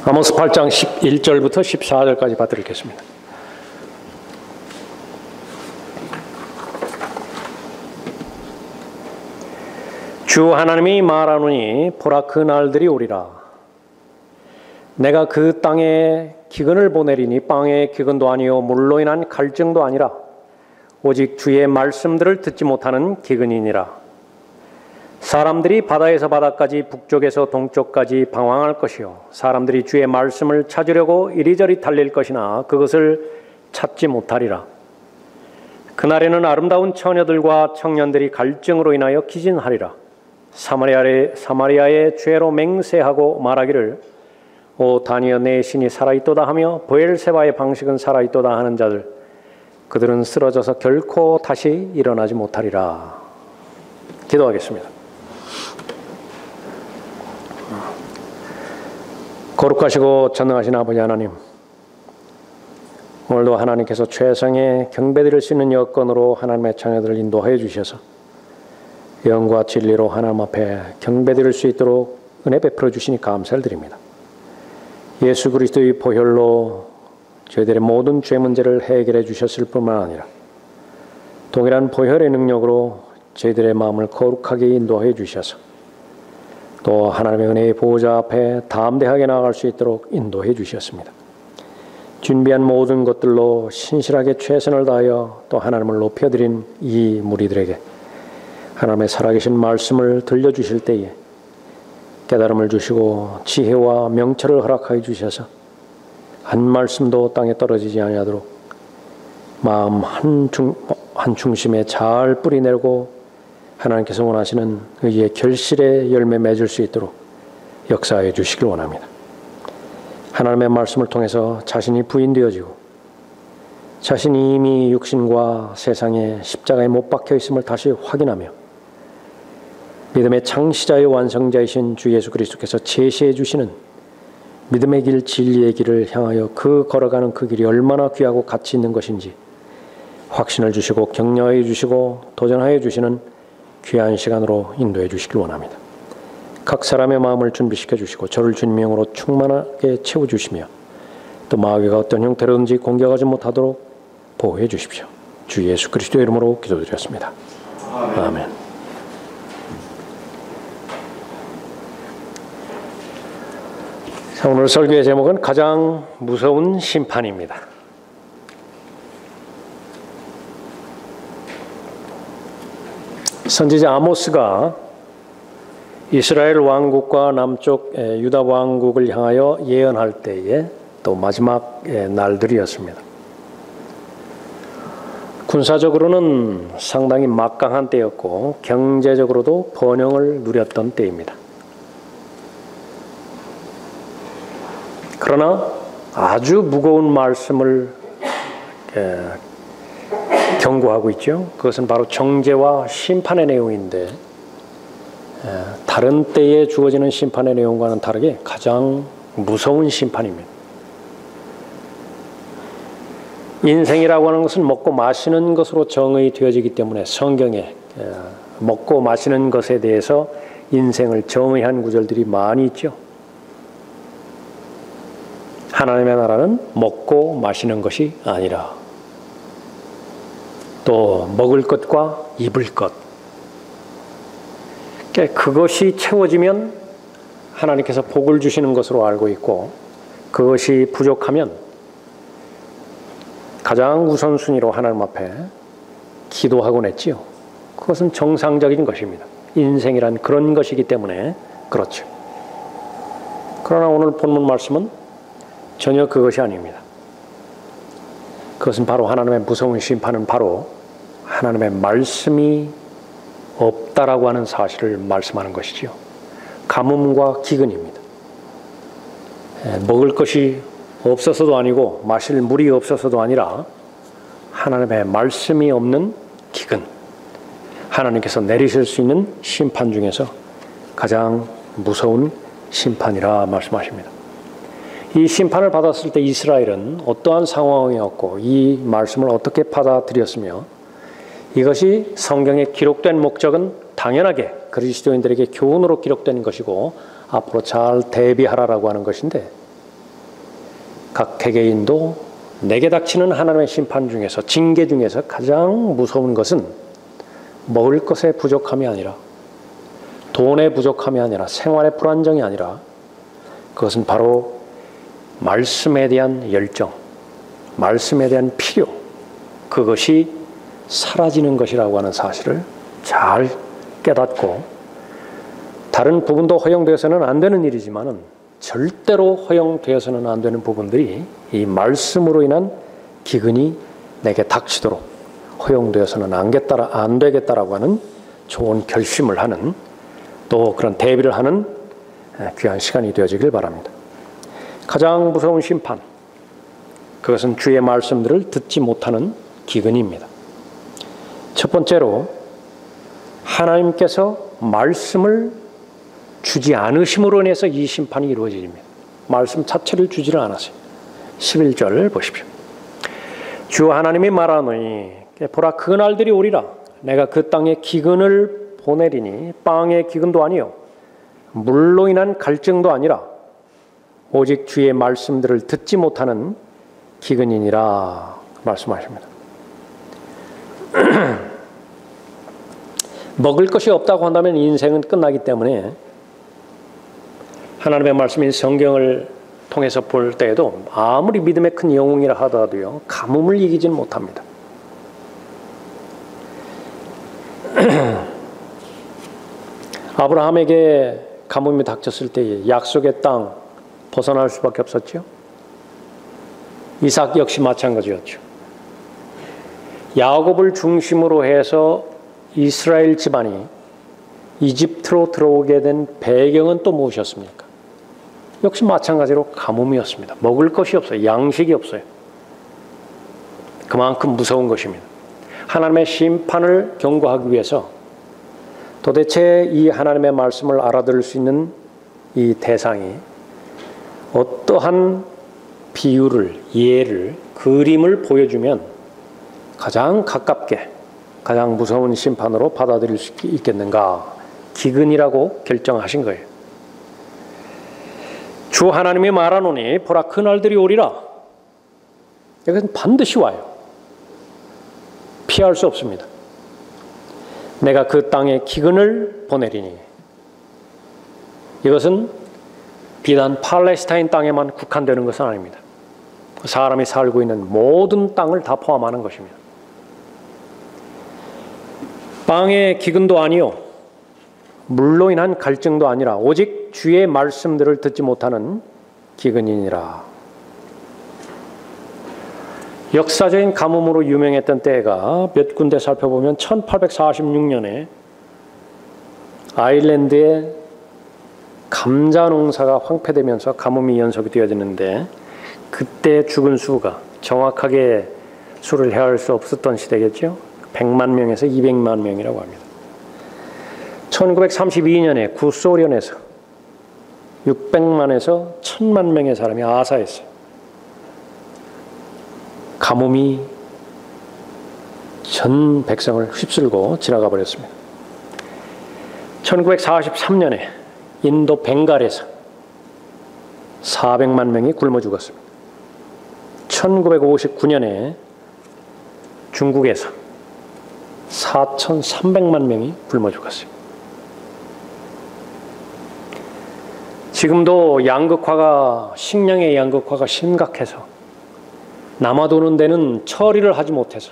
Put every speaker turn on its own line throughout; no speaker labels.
아모스 8장 11절부터 14절까지 받드리겠습니다. 주 하나님이 말하노니 보라 그 날들이 오리라. 내가 그 땅에 기근을 보내리니 빵의 기근도 아니요 물로 인한 갈증도 아니라 오직 주의 말씀들을 듣지 못하는 기근이니라. 사람들이 바다에서 바다까지 북쪽에서 동쪽까지 방황할 것이요 사람들이 주의 말씀을 찾으려고 이리저리 달릴 것이나 그것을 찾지 못하리라. 그날에는 아름다운 처녀들과 청년들이 갈증으로 인하여 기진하리라. 사마리아의 죄로 맹세하고 말하기를 오 다니여 내 신이 살아있도다 하며 브엘세바의 방식은 살아있도다 하는 자들, 그들은 쓰러져서 결코 다시 일어나지 못하리라. 기도하겠습니다. 거룩하시고 전능하신 아버지 하나님, 오늘도 하나님께서 최상의 경배드릴 수 있는 여건으로 하나님의 자녀들을 인도하여 주셔서 영과 진리로 하나님 앞에 경배드릴 수 있도록 은혜 베풀어 주시니 감사를 드립니다. 예수 그리스도의 보혈로 저희들의 모든 죄 문제를 해결해 주셨을 뿐만 아니라 동일한 보혈의 능력으로 저희들의 마음을 거룩하게 인도하여 주셔서 또 하나님의 은혜의 보호자 앞에 담대하게 나아갈 수 있도록 인도해 주셨습니다. 준비한 모든 것들로 신실하게 최선을 다하여 또 하나님을 높여드린 이 무리들에게 하나님의 살아계신 말씀을 들려주실 때에 깨달음을 주시고 지혜와 명철을 허락하여 주셔서 한 말씀도 땅에 떨어지지 아니하도록 마음 한 중심에 잘 뿌리내고 하나님께서 원하시는 의의 결실의 열매 맺을 수 있도록 역사해 주시길 원합니다. 하나님의 말씀을 통해서 자신이 부인되어지고 자신이 이미 육신과 세상에 십자가에 못 박혀 있음을 다시 확인하며 믿음의 창시자의 완성자이신 주 예수 그리스도께서 제시해 주시는 믿음의 길, 진리의 길을 향하여 그 걸어가는 그 길이 얼마나 귀하고 가치 있는 것인지 확신을 주시고 격려해 주시고 도전하여 주시는 귀한 시간으로 인도해 주시길 원합니다. 각 사람의 마음을 준비시켜 주시고 저를 주님의 영으로 충만하게 채워주시며 또 마귀가 어떤 형태로든지 공격하지 못하도록 보호해 주십시오. 주 예수 그리스도의 이름으로 기도드렸습니다. 아멘. 자, 오늘 설교의 제목은 가장 무서운 심판입니다. 선지자 아모스가 이스라엘 왕국과 남쪽 유다 왕국을 향하여 예언할 때에 또 마지막 날들이었습니다. 군사적으로는 상당히 막강한 때였고 경제적으로도 번영을 누렸던 때입니다. 그러나 아주 무거운 말씀을 경고하고 있죠. 그것은 바로 정죄와 심판의 내용인데 다른 때에 주어지는 심판의 내용과는 다르게 가장 무서운 심판입니다. 인생이라고 하는 것은 먹고 마시는 것으로 정의 되어지기 때문에 성경에 먹고 마시는 것에 대해서 인생을 정의한 구절들이 많이 있죠. 하나님의 나라는 먹고 마시는 것이 아니라 또 먹을 것과 입을 것, 그것이 채워지면 하나님께서 복을 주시는 것으로 알고 있고 그것이 부족하면 가장 우선순위로 하나님 앞에 기도하곤 했지요. 그것은 정상적인 것입니다. 인생이란 그런 것이기 때문에 그렇죠. 그러나 오늘 본문 말씀은 전혀 그것이 아닙니다. 그것은 바로 하나님의 무서운 심판은 바로 하나님의 말씀이 없다라고 하는 사실을 말씀하는 것이지요. 가뭄과 기근입니다. 먹을 것이 없어서도 아니고 마실 물이 없어서도 아니라 하나님의 말씀이 없는 기근, 하나님께서 내리실 수 있는 심판 중에서 가장 무서운 심판이라 말씀하십니다. 이 심판을 받았을 때 이스라엘은 어떠한 상황이었고 이 말씀을 어떻게 받아들였으며 이것이 성경에 기록된 목적은 당연하게 그리스도인들에게 교훈으로 기록된 것이고 앞으로 잘 대비하라라고 하는 것인데 각 개개인도 내게 닥치는 하나님의 심판 중에서, 징계 중에서 가장 무서운 것은 먹을 것의 부족함이 아니라, 돈의 부족함이 아니라, 생활의 불안정이 아니라, 그것은 바로 말씀에 대한 열정, 말씀에 대한 필요, 그것이 사라지는 것이라고 하는 사실을 잘 깨닫고, 다른 부분도 허용되어서는 안 되는 일이지만은 절대로 허용되어서는 안 되는 부분들이 이 말씀으로 인한 기근이 내게 닥치도록 허용되어서는 안 되겠다라고 하는 좋은 결심을 하는, 또 그런 대비를 하는 귀한 시간이 되어지길 바랍니다. 가장 무서운 심판, 그것은 주의 말씀들을 듣지 못하는 기근입니다. 첫 번째로, 하나님께서 말씀을 주지 않으심으로 인해서 이 심판이 이루어집니다. 말씀 자체를 주지를 않았어요. 11절 보십시오. 주 하나님이 말하노니 보라, 그날들이 오리라. 내가 그 땅에 기근을 보내리니, 빵의 기근도 아니요 물로 인한 갈증도 아니라 오직 주의 말씀들을 듣지 못하는 기근이니라 말씀하십니다. 먹을 것이 없다고 한다면 인생은 끝나기 때문에 하나님의 말씀인 성경을 통해서 볼 때에도 아무리 믿음의 큰 영웅이라 하더라도요, 가뭄을 이기지는 못합니다. 아브라함에게 가뭄이 닥쳤을 때 약속의 땅 벗어날 수밖에 없었죠. 이삭 역시 마찬가지였죠. 야곱을 중심으로 해서 이스라엘 집안이 이집트로 들어오게 된 배경은 또 무엇이었습니까? 역시 마찬가지로 가뭄이었습니다. 먹을 것이 없어요. 양식이 없어요. 그만큼 무서운 것입니다. 하나님의 심판을 경고하기 위해서 도대체 이 하나님의 말씀을 알아들을 수 있는 이 대상이 어떠한 비유를, 예를, 그림을 보여주면 가장 가깝게, 가장 무서운 심판으로 받아들일 수 있겠는가? 기근이라고 결정하신 거예요. 주 하나님이 말하노니 보라, 그날들이 오리라. 이것은 반드시 와요. 피할 수 없습니다. 내가 그 땅에 기근을 보내리니. 이것은 비단 팔레스타인 땅에만 국한되는 것은 아닙니다. 사람이 살고 있는 모든 땅을 다 포함하는 것입니다. 빵의 기근도 아니요 물로 인한 갈증도 아니라 오직 주의 말씀들을 듣지 못하는 기근이니라. 역사적인 가뭄으로 유명했던 때가 몇 군데 살펴보면 1846년에 아일랜드의 감자 농사가 황폐되면서 가뭄이 연속이 되어지는데, 그때 죽은 수가 정확하게 수를 헤아릴 수 없었던 시대겠죠. 100만 명에서 200만 명이라고 합니다. 1932년에 구소련에서 600만에서 1000만 명의 사람이 아사했어요. 가뭄이 전 백성을 휩쓸고 지나가 버렸습니다. 1943년에 인도 벵갈에서 400만 명이 굶어 죽었습니다. 1959년에 중국에서 4,300만 명이 굶어 죽었어요. 지금도 양극화가, 식량의 양극화가 심각해서 남아도는 데는 처리를 하지 못해서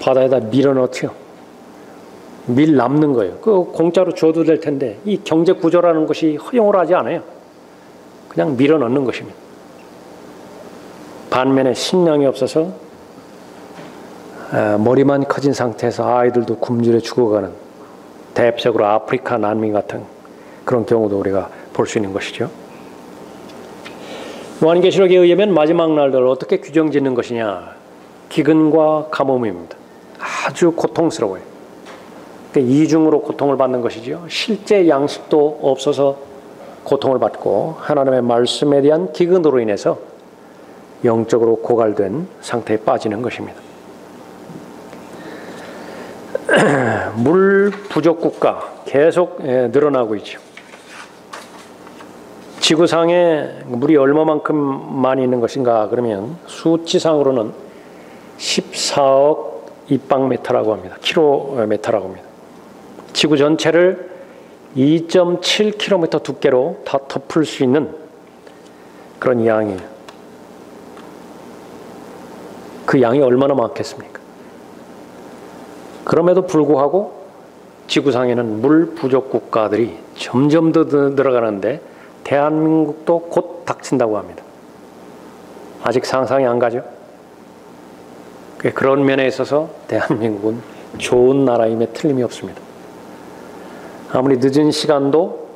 바다에다 밀어넣지요. 밀 남는 거예요. 그 공짜로 줘도 될 텐데 이 경제 구조라는 것이 허용을 하지 않아요. 그냥 밀어넣는 것입니다. 반면에 식량이 없어서 머리만 커진 상태에서 아이들도 굶주려 죽어가는, 대표적으로 아프리카 난민 같은 그런 경우도 우리가 볼 수 있는 것이죠. 요한계시록에 의하면 마지막 날들 어떻게 규정짓는 것이냐? 기근과 가뭄입니다. 아주 고통스러워요. 그러니까 이중으로 고통을 받는 것이죠. 실제 양식도 없어서 고통을 받고, 하나님의 말씀에 대한 기근으로 인해서 영적으로 고갈된 상태에 빠지는 것입니다. 물 부족 국가 계속 늘어나고 있죠. 지구상에 물이 얼마만큼 많이 있는 것인가 그러면 수치상으로는 14억 입방미터라고 합니다. 킬로미터라고 합니다. 지구 전체를 2.7km 두께로 다 덮을 수 있는 그런 양이에요. 그 양이 얼마나 많겠습니까? 그럼에도 불구하고 지구상에는 물 부족 국가들이 점점 더 늘어가는데 대한민국도 곧 닥친다고 합니다. 아직 상상이 안 가죠? 그런 면에 있어서 대한민국은 좋은 나라임에 틀림이 없습니다. 아무리 늦은 시간도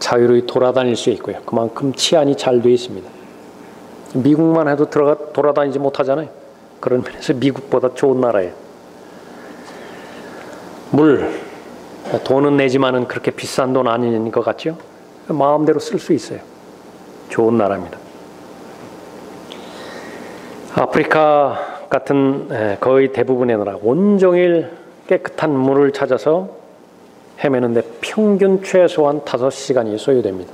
자유로이 돌아다닐 수 있고요. 그만큼 치안이 잘 되어 있습니다. 미국만 해도 돌아다니지 못하잖아요. 그런 면에서 미국보다 좋은 나라예요. 물, 돈은 내지만은 그렇게 비싼 돈 아닌 것 같죠? 마음대로 쓸 수 있어요. 좋은 나라입니다. 아프리카 같은 거의 대부분의 나라, 온종일 깨끗한 물을 찾아서 헤매는데 평균 최소한 5시간이 소요됩니다.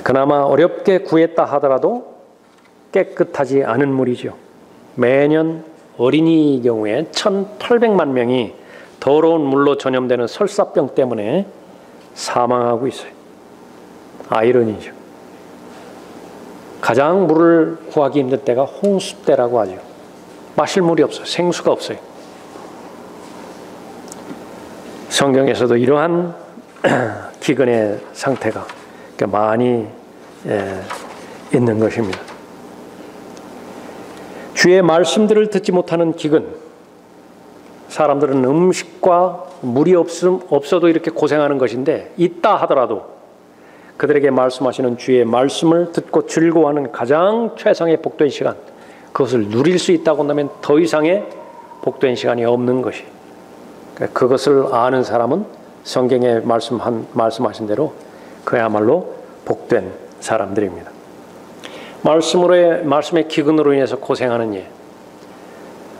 그나마 어렵게 구했다 하더라도 깨끗하지 않은 물이죠. 매년 어린이 경우에 1,800만 명이 더러운 물로 전염되는 설사병 때문에 사망하고 있어요. 아이러니죠. 가장 물을 구하기 힘들 때가 홍수 때라고 하죠. 마실 물이 없어요. 생수가 없어요. 성경에서도 이러한 기근의 상태가 많이 있는 것입니다. 주의 말씀들을 듣지 못하는 기근. 사람들은 음식과 물이 없어도 이렇게 고생하는 것인데 있다 하더라도 그들에게 말씀하시는 주의 말씀을 듣고 즐거워하는 가장 최상의 복된 시간, 그것을 누릴 수 있다고 한다면 더 이상의 복된 시간이 없는 것이, 그것을 아는 사람은 성경에 말씀하신 대로 그야말로 복된 사람들입니다. 말씀의 기근으로 인해서 고생하는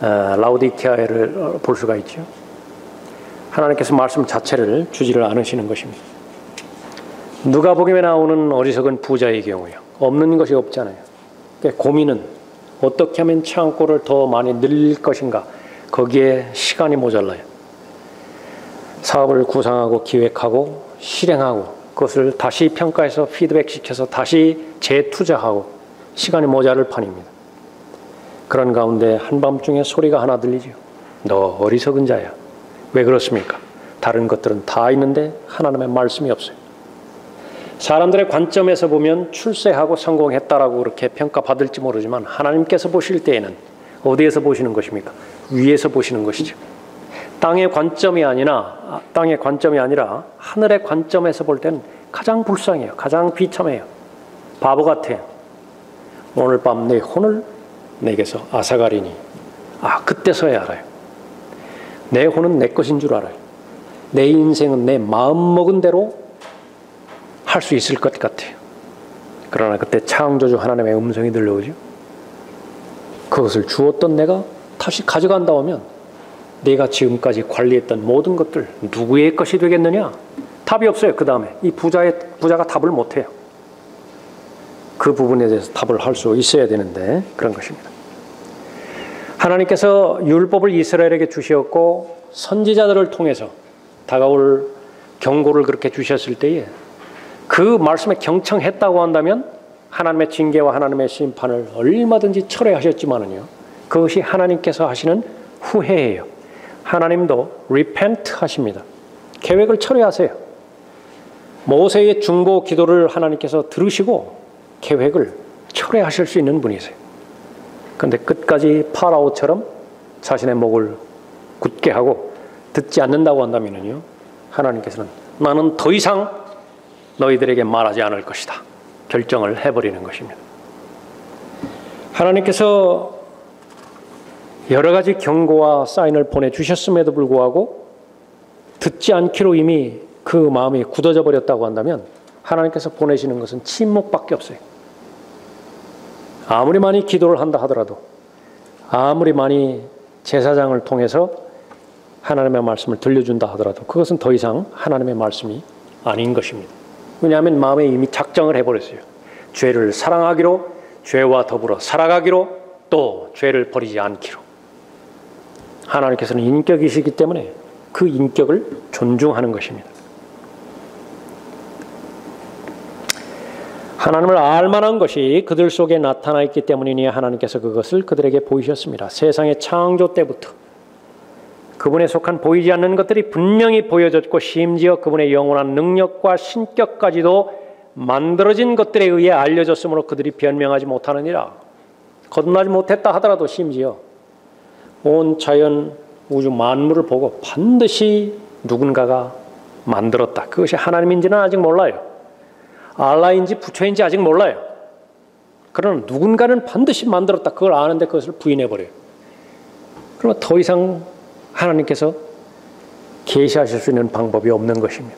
라오디게아를 볼 수가 있죠. 하나님께서 말씀 자체를 주지를 않으시는 것입니다. 누가복음에 나오는 어리석은 부자의 경우요. 없는 것이 없잖아요. 고민은 어떻게 하면 창고를 더 많이 늘릴 것인가. 거기에 시간이 모자라요. 사업을 구상하고 기획하고 실행하고 그것을 다시 평가해서 피드백시켜서 다시 재투자하고 시간이 모자랄 판입니다. 그런 가운데 한밤중에 소리가 하나 들리죠. 너 어리석은 자야. 왜 그렇습니까? 다른 것들은 다 있는데 하나님의 말씀이 없어요. 사람들의 관점에서 보면 출세하고 성공했다라고 그렇게 평가받을지 모르지만 하나님께서 보실 때에는 어디에서 보시는 것입니까? 위에서 보시는 것이죠. 땅의 관점이 아니라 하늘의 관점에서 볼 때는 가장 불쌍해요. 가장 비참해요. 바보 같아요. 오늘 밤 내 혼을 내게서 앗아가리니. 그때서야 알아요. 내 혼은 내 것인 줄 알아요. 내 인생은 내 마음먹은 대로 할 수 있을 것 같아요. 그러나 그때 창조주 하나님의 음성이 들려오죠. 그것을 주었던 내가 다시 가져간다 하면 내가 지금까지 관리했던 모든 것들 누구의 것이 되겠느냐? 답이 없어요. 그 다음에 이 부자가 답을 못해요. 그 부분에 대해서 답을 할 수 있어야 되는데 그런 것입니다. 하나님께서 율법을 이스라엘에게 주셨고 선지자들을 통해서 다가올 경고를 그렇게 주셨을 때에 그 말씀에 경청했다고 한다면 하나님의 징계와 하나님의 심판을 얼마든지 철회하셨지만은요, 그것이 하나님께서 하시는 후회예요. 하나님도 repent 하십니다. 계획을 철회하세요. 모세의 중보 기도를 하나님께서 들으시고 계획을 철회하실 수 있는 분이세요. 그런데 끝까지 파라오처럼 자신의 목을 굳게 하고 듣지 않는다고 한다면요, 하나님께서는 나는 더 이상 너희들에게 말하지 않을 것이다. 결정을 해버리는 것입니다. 하나님께서 여러 가지 경고와 사인을 보내주셨음에도 불구하고 듣지 않기로 이미 그 마음이 굳어져 버렸다고 한다면 하나님께서 보내시는 것은 침묵밖에 없어요. 아무리 많이 기도를 한다 하더라도, 아무리 많이 제사장을 통해서 하나님의 말씀을 들려준다 하더라도 그것은 더 이상 하나님의 말씀이 아닌 것입니다. 왜냐하면 마음에 이미 작정을 해버렸어요. 죄를 사랑하기로, 죄와 더불어 살아가기로, 또 죄를 버리지 않기로. 하나님께서는 인격이시기 때문에 그 인격을 존중하는 것입니다. 하나님을 알만한 것이 그들 속에 나타나 있기 때문이니 하나님께서 그것을 그들에게 보이셨습니다. 세상의 창조 때부터 그분에 속한 보이지 않는 것들이 분명히 보여졌고, 심지어 그분의 영원한 능력과 신격까지도 만들어진 것들에 의해 알려졌으므로 그들이 변명하지 못하느니라. 거듭나지 못했다 하더라도 심지어 온 자연 우주 만물을 보고 반드시 누군가가 만들었다. 그것이 하나님인지는 아직 몰라요. 알라인지 부처인지 아직 몰라요. 그러나 누군가는 반드시 만들었다. 그걸 아는데 그것을 부인해버려요. 그러면 더 이상 하나님께서 계시하실 수 있는 방법이 없는 것입니다.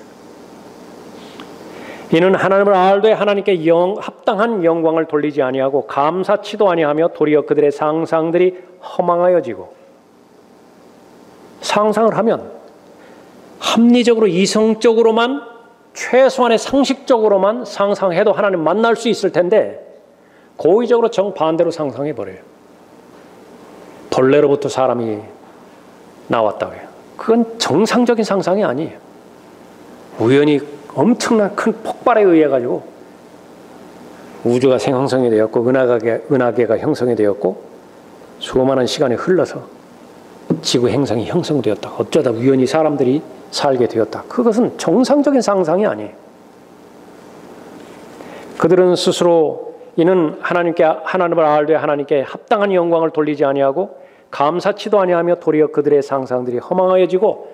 이는 하나님을 알되 하나님께 합당한 영광을 돌리지 아니하고 감사치도 아니하며 도리어 그들의 상상들이 허망하여지고, 상상을 하면 합리적으로 이성적으로만, 최소한의 상식적으로만 상상해도 하나님 만날 수 있을 텐데 고의적으로 정반대로 상상해버려요. 벌레로부터 사람이 나왔다고 해요. 그건 정상적인 상상이 아니에요. 우연히 엄청난 큰 폭발에 의해 가지고 우주가 생성이 되었고, 은하계가 형성이 되었고, 수많은 시간이 흘러서 지구 행성이 형성되었다. 어쩌다 우연히 사람들이 살게 되었다. 그것은 정상적인 상상이 아니에요. 그들은 스스로 이는 하나님을 알되 하나님께 합당한 영광을 돌리지 아니하고 감사치도 아니하며 도리어 그들의 상상들이 허망하여지고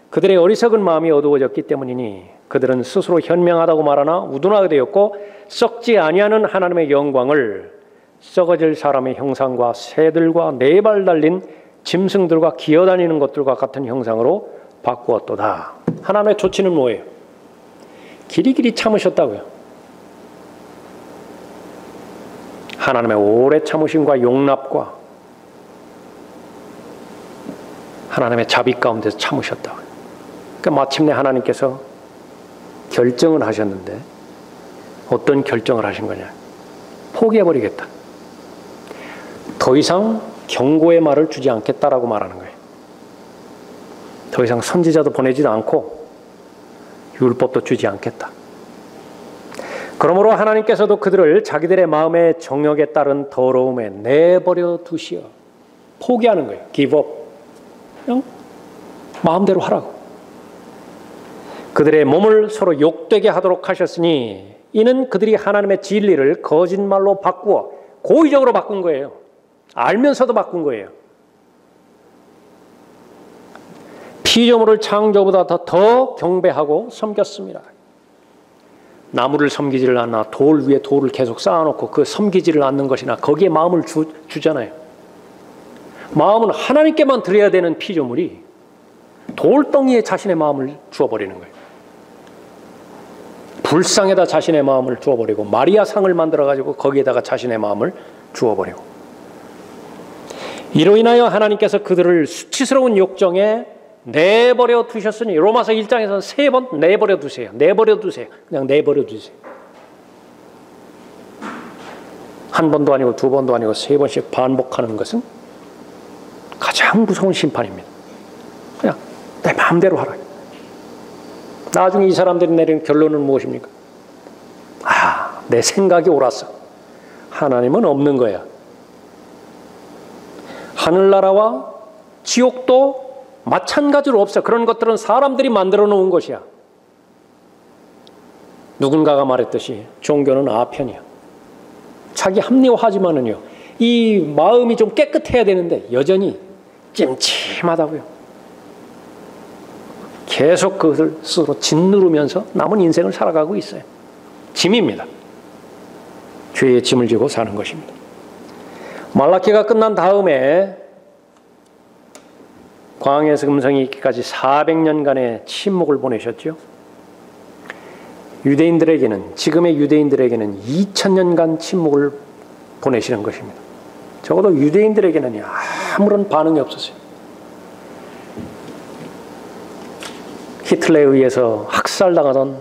그들의 어리석은 마음이 어두워졌기 때문이니 그들은 스스로 현명하다고 말하나 우둔하게 되었고, 썩지 아니하는 하나님의 영광을 썩어질 사람의 형상과 새들과 네 발 달린 짐승들과 기어다니는 것들과 같은 형상으로 바꾸었도다. 하나님의 조치는 뭐예요? 길이길이 참으셨다고요. 하나님의 오래 참으심과 용납과 하나님의 자비 가운데서 참으셨다고요. 그러니까 마침내 하나님께서 결정을 하셨는데 어떤 결정을 하신 거냐? 포기해버리겠다. 더 이상 경고의 말을 주지 않겠다라고 말하는 거예요. 더 이상 선지자도 보내지도 않고 율법도 주지 않겠다. 그러므로 하나님께서도 그들을 자기들의 마음의 정욕에 따른 더러움에 내버려 두시어 포기하는 거예요. give up. 그냥 마음대로 하라고. 그들의 몸을 서로 욕되게 하도록 하셨으니 이는 그들이 하나님의 진리를 거짓말로 바꾸어 고의적으로 바꾼 거예요. 알면서도 바꾼 거예요. 피조물을 창조보다 더 경배하고 섬겼습니다. 나무를 섬기지를 않나 돌 위에 돌을 계속 쌓아놓고 그 섬기지를 않는 것이나 거기에 마음을 주잖아요. 마음은 하나님께만 드려야 되는 피조물이 돌덩이에 자신의 마음을 주어버리는 거예요. 불상에다 자신의 마음을 주어버리고 마리아 상을 만들어가지고 거기에다가 자신의 마음을 주어버리고, 이로 인하여 하나님께서 그들을 수치스러운 욕정에 내버려 두셨으니 로마서 1장에서는 3번 내버려 두세요. 내버려 두세요. 그냥 내버려 두세요. 한 번도 아니고 두 번도 아니고 3번씩 반복하는 것은 가장 무서운 심판입니다. 그냥 내 마음대로 하라. 나중에 이 사람들이 내린 결론은 무엇입니까? 아, 내 생각이 옳았어. 하나님은 없는 거야. 하늘나라와 지옥도 마찬가지로 없어. 그런 것들은 사람들이 만들어 놓은 것이야. 누군가가 말했듯이 종교는 아편이야. 자기 합리화하지만은요, 이 마음이 좀 깨끗해야 되는데 여전히 찜찜하다고요. 계속 그것을 스스로 짓누르면서 남은 인생을 살아가고 있어요. 짐입니다. 죄의 짐을 지고 사는 것입니다. 말라기가 끝난 다음에 광야에서 금성이 있기까지 400년간의 침묵을 보내셨죠. 유대인들에게는, 지금의 유대인들에게는 2000년간 침묵을 보내시는 것입니다. 적어도 유대인들에게는 아무런 반응이 없었어요. 히틀러에 의해서 학살당하던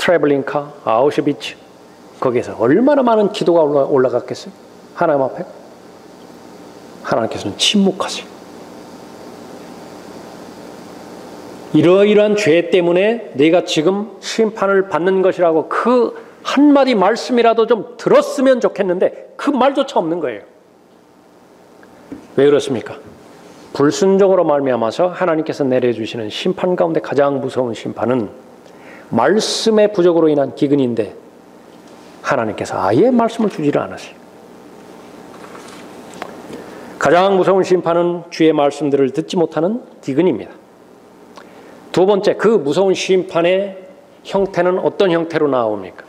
트레블링카, 아우슈비츠, 거기에서 얼마나 많은 기도가 올라갔겠어요? 하나님 앞에? 하나님께서는 침묵하세요. 이러이러한 죄 때문에 내가 지금 심판을 받는 것이라고 그 한마디 말씀이라도 좀 들었으면 좋겠는데 그 말조차 없는 거예요. 왜 그렇습니까? 불순종으로 말미암아서 하나님께서 내려주시는 심판 가운데 가장 무서운 심판은 말씀의 부족으로 인한 기근인데 하나님께서 아예 말씀을 주지를 않으세요. 가장 무서운 심판은 주의 말씀들을 듣지 못하는 기근입니다. 두 번째, 그 무서운 심판의 형태는 어떤 형태로 나옵니까?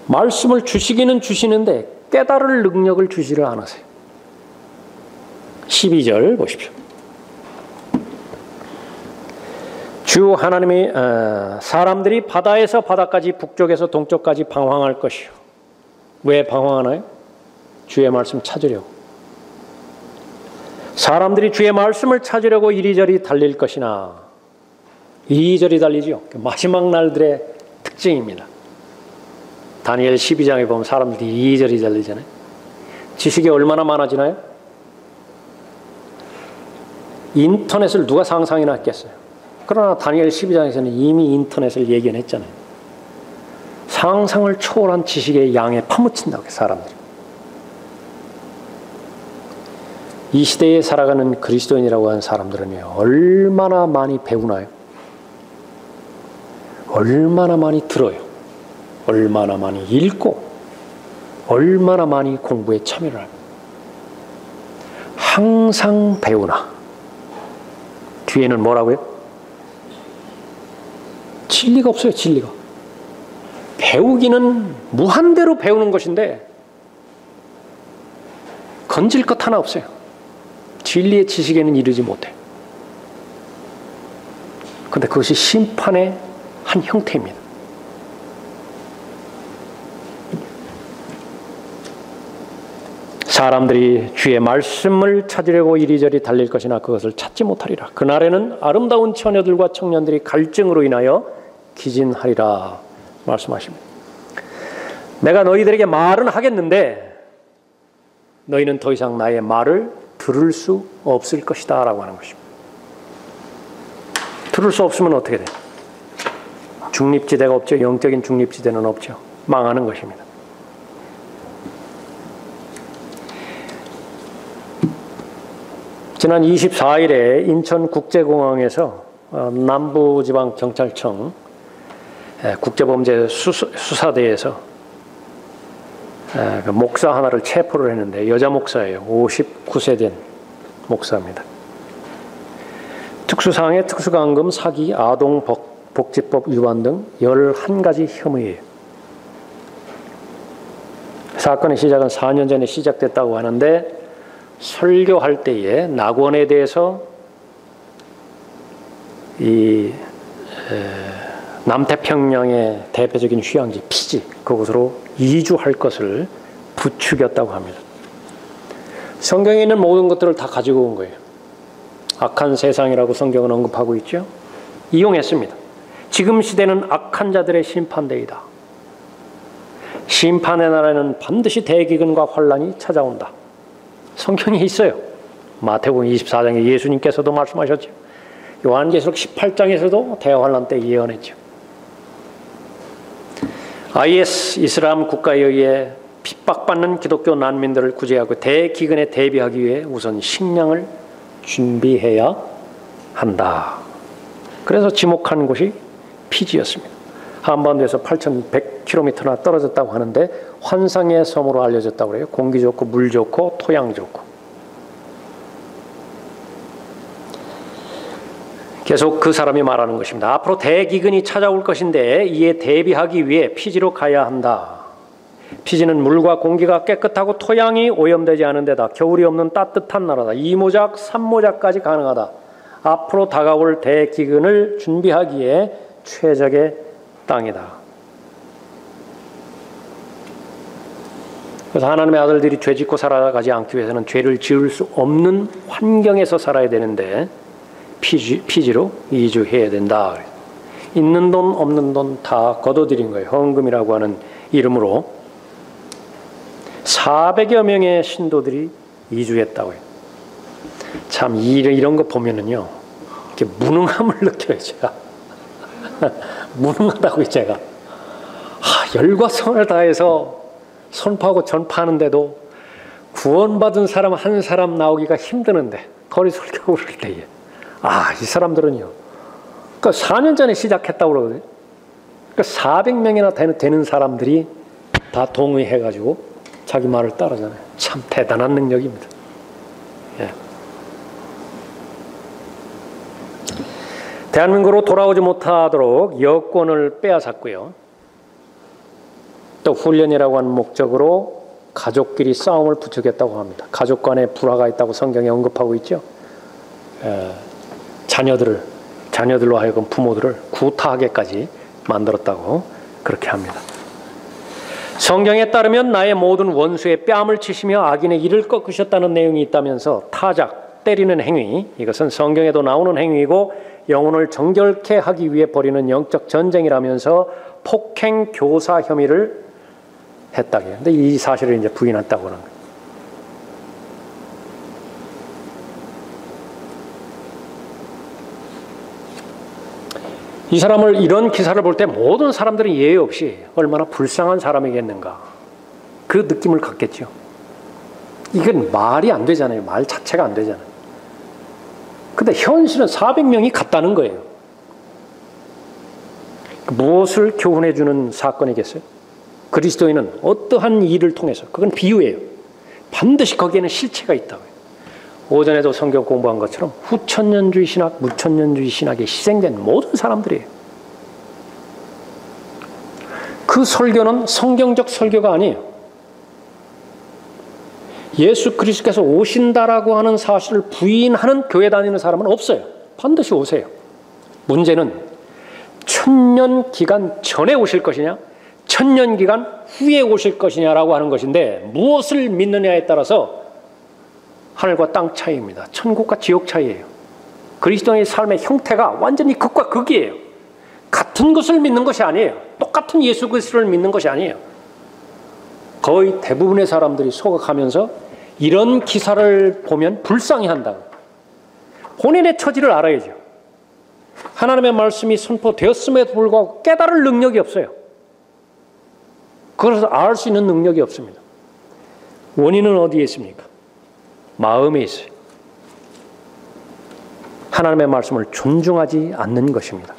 말씀을 주시기는 주시는데 깨달을 능력을 주지를 않으세요. 12절 보십시오. 주 하나님이 사람들이 바다에서 바다까지 북쪽에서 동쪽까지 방황할 것이요. 왜 방황하나요? 주의 말씀 찾으려고. 사람들이 주의 말씀을 찾으려고 이리저리 달릴 것이나 이리저리 달리죠. 마지막 날들의 특징입니다. 다니엘 12장에 보면 사람들이 이리저리 달리잖아요. 지식이 얼마나 많아지나요? 인터넷을 누가 상상이나 했겠어요. 그러나 다니엘 12장에서는 이미 인터넷을 예견했잖아요. 상상을 초월한 지식의 양에 파묻힌다고 해요, 사람들이. 이 시대에 살아가는 그리스도인이라고 하는 사람들은요, 얼마나 많이 배우나요? 얼마나 많이 들어요? 얼마나 많이 읽고 얼마나 많이 공부에 참여를 하요? 항상 배우나 뒤에는 뭐라고요? 진리가 없어요. 진리가. 배우기는 무한대로 배우는 것인데 건질 것 하나 없어요. 진리의 지식에는 이르지 못해요. 그런데 그것이 심판의 한 형태입니다. 사람들이 주의 말씀을 찾으려고 이리저리 달릴 것이나 그것을 찾지 못하리라. 그날에는 아름다운 처녀들과 청년들이 갈증으로 인하여 기진하리라 말씀하십니다. 내가 너희들에게 말은 하겠는데 너희는 더 이상 나의 말을 들을 수 없을 것이다 라고 하는 것입니다. 들을 수 없으면 어떻게 돼요? 중립지대가 없죠. 영적인 중립지대는 없죠. 망하는 것입니다. 지난 24일에 인천국제공항에서 남부지방경찰청 국제범죄 수사대에서 목사 하나를 체포를 했는데 여자 목사예요. 59세 된 목사입니다. 특수상해, 특수감금, 사기, 아동복지법 위반 등 11가지 혐의예요. 사건의 시작은 4년 전에 시작됐다고 하는데 설교할 때에 낙원에 대해서 이 남태평양의 대표적인 휴양지 피지 그곳으로 이주할 것을 부추겼다고 합니다. 성경에 있는 모든 것들을 다 가지고 온 거예요. 악한 세상이라고 성경은 언급하고 있죠. 이용했습니다. 지금 시대는 악한 자들의 심판대이다. 심판의 날에는 반드시 대기근과 환란이 찾아온다. 성경에 있어요. 마태복음 24장에 예수님께서도 말씀하셨죠. 요한계시록 18장에서도 대환란 때 예언했죠. IS 이슬람 국가에 의해 핍박받는 기독교 난민들을 구제하고 대기근에 대비하기 위해 우선 식량을 준비해야 한다. 그래서 지목한 곳이 피지였습니다. 한반도에서 8,100km나 떨어졌다고 하는데 환상의 섬으로 알려졌다고 그래요. 공기 좋고 물 좋고 토양 좋고. 계속 그 사람이 말하는 것입니다. 앞으로 대기근이 찾아올 것인데 이에 대비하기 위해 피지로 가야 한다. 피지는 물과 공기가 깨끗하고 토양이 오염되지 않은 데다 겨울이 없는 따뜻한 나라다. 2모작, 3모작까지 가능하다. 앞으로 다가올 대기근을 준비하기에 최적의 땅이다. 그래서 하나님의 아들들이 죄 짓고 살아가지 않기 위해서는 죄를 지을 수 없는 환경에서 살아야 되는데 피지로 이주해야 된다. 있는 돈 없는 돈 다 걷어들인 거예요. 헌금이라고 하는 이름으로 400여 명의 신도들이 이주했다고요. 참 이런 거 보면은요, 이렇게 무능함을 느껴요. 제가 무능하다고요. 제가 열과 성을 다해서 선포하고 전파하는데도 구원받은 사람 한 사람 나오기가 힘드는데 거리 설교 그럴 때에 이 사람들은요, 그러니까 4년 전에 시작했다고 그러거든요. 그러니까 400명이나 되는 사람들이 다 동의해가지고 자기 말을 따르잖아요. 참 대단한 능력입니다. 예. 대한민국으로 돌아오지 못하도록 여권을 빼앗았고요. 또 훈련이라고 하는 목적으로 가족끼리 싸움을 부추겼다고 합니다. 가족 간에 불화가 있다고 성경에 언급하고 있죠. 자녀들로 하여금 부모들을 구타하게까지 만들었다고 그렇게 합니다. 성경에 따르면 나의 모든 원수의 뺨을 치시며 악인의 이를 꺾으셨다는 내용이 있다면서 타작, 때리는 행위, 이것은 성경에도 나오는 행위이고 영혼을 정결케 하기 위해 벌이는 영적 전쟁이라면서 폭행 교사 혐의를 했다고요. 근데 이 사실을 이제 부인했다고 하는 거예요. 이 사람을 이런 기사를 볼 때 모든 사람들이 예외 없이 얼마나 불쌍한 사람이겠는가 그 느낌을 갖겠죠. 이건 말이 안 되잖아요. 말 자체가 안 되잖아요. 근데 현실은 400명이 갔다는 거예요. 무엇을 교훈해 주는 사건이겠어요? 그리스도인은 어떠한 일을 통해서, 그건 비유예요. 반드시 거기에는 실체가 있다고요. 오전에도 성경 공부한 것처럼 후천년주의 신학, 무천년주의 신학에 희생된 모든 사람들이에요. 그 설교는 성경적 설교가 아니에요. 예수 그리스도께서 오신다라고 하는 사실을 부인하는 교회 다니는 사람은 없어요. 반드시 오세요. 문제는 1000년 기간 전에 오실 것이냐 1000년 기간 후에 오실 것이냐라고 하는 것인데, 무엇을 믿느냐에 따라서 하늘과 땅 차이입니다. 천국과 지옥 차이예요. 그리스도의 삶의 형태가 완전히 극과 극이에요. 같은 것을 믿는 것이 아니에요. 똑같은 예수 그리스도를 믿는 것이 아니에요. 거의 대부분의 사람들이 소각하면서 이런 기사를 보면 불쌍해한다. 본인의 처지를 알아야죠. 하나님의 말씀이 선포되었음에도 불구하고 깨달을 능력이 없어요. 그래서 알 수 있는 능력이 없습니다. 원인은 어디에 있습니까? 마음에 있어요. 하나님의 말씀을 존중하지 않는 것입니다.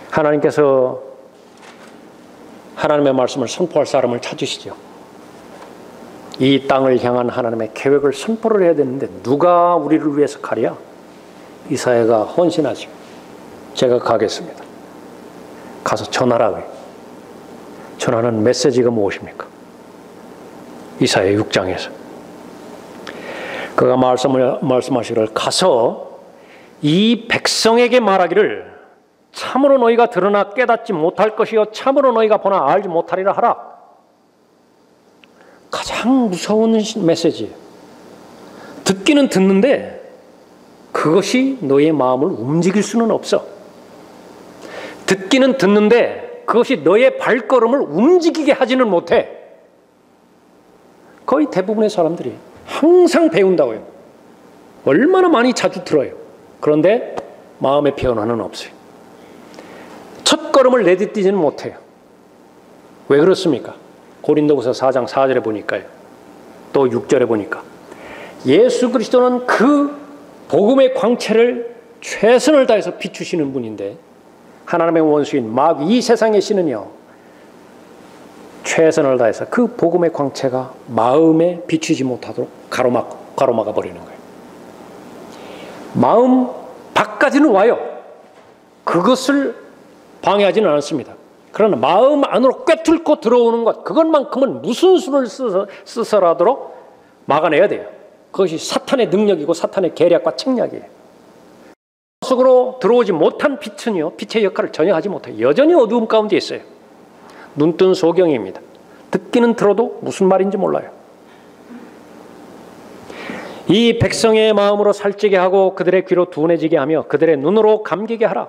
하나님께서 하나님의 말씀을 선포할 사람을 찾으시죠. 이 땅을 향한 하나님의 계획을 선포를 해야 되는데 누가 우리를 위해서 가랴? 이사야가 헌신하죠. 제가 가겠습니다. 가서 전하라고요. 전하는 메시지가 무엇입니까? 이사야 6장에서 그가 말씀하시기를 가서 이 백성에게 말하기를 참으로 너희가 드러나 깨닫지 못할 것이요 참으로 너희가 보나 알지 못하리라 하라. 가장 무서운 메시지예요. 듣기는 듣는데 그것이 너의 마음을 움직일 수는 없어. 듣기는 듣는데 그것이 너의 발걸음을 움직이게 하지는 못해. 거의 대부분의 사람들이 항상 배운다고요. 얼마나 많이 자주 들어요. 그런데 마음의 변화는 없어요. 첫 걸음을 내딛지는 못해요. 왜 그렇습니까? 고린도후서 4장 4절에 보니까요. 또 6절에 보니까 예수 그리스도는 그 복음의 광채를 최선을 다해서 비추시는 분인데 하나님의 원수인 마귀 이 세상의 신은요 최선을 다해서 그 복음의 광채가 마음에 비추지 못하도록 가로막아 버리는 거예요. 마음 밖까지는 와요. 그것을 방해하지는 않습니다. 그러나 마음 안으로 꿰뚫고 들어오는 것, 그것만큼은 무슨 수를 쓰서라도 막아내야 돼요. 그것이 사탄의 능력이고 사탄의 계략과 책략이에요. 속으로 들어오지 못한 빛은요, 빛의 역할을 전혀 하지 못해요. 여전히 어두움 가운데 있어요. 눈뜬 소경입니다. 듣기는 들어도 무슨 말인지 몰라요. 이 백성의 마음으로 살찌게 하고 그들의 귀로 둔해지게 하며 그들의 눈으로 감기게 하라.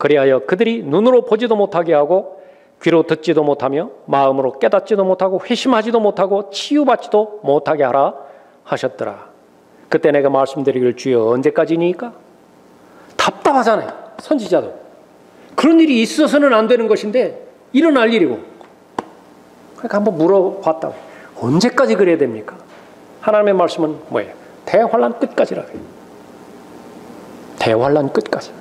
그리하여 그들이 눈으로 보지도 못하게 하고 귀로 듣지도 못하며 마음으로 깨닫지도 못하고 회심하지도 못하고 치유받지도 못하게 하라 하셨더라. 그때 내가 말씀드리기를 주여 언제까지니까? 답답하잖아요. 선지자도. 그런 일이 있어서는 안 되는 것인데 일어날 일이고. 그러니까 한번 물어봤다고. 언제까지 그래야 됩니까? 하나님의 말씀은 뭐예요? 대환란 끝까지라고 해요. 대환란 끝까지.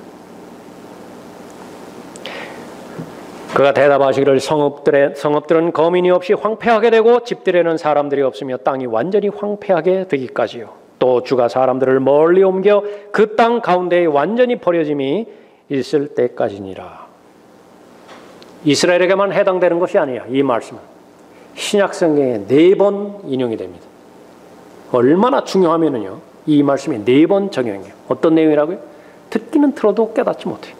그가 대답하시기를 성읍들은 거민이 없이 황폐하게 되고 집들에는 사람들이 없으며 땅이 완전히 황폐하게 되기까지요. 또 주가 사람들을 멀리 옮겨 그 땅 가운데에 완전히 버려짐이 있을 때까지니라. 이스라엘에게만 해당되는 것이 아니야. 이 말씀은 신약 성경에 4번 인용이 됩니다. 얼마나 중요하면은요, 이 말씀이 4번 적용해요. 어떤 내용이라고요? 듣기는 들어도 깨닫지 못해요.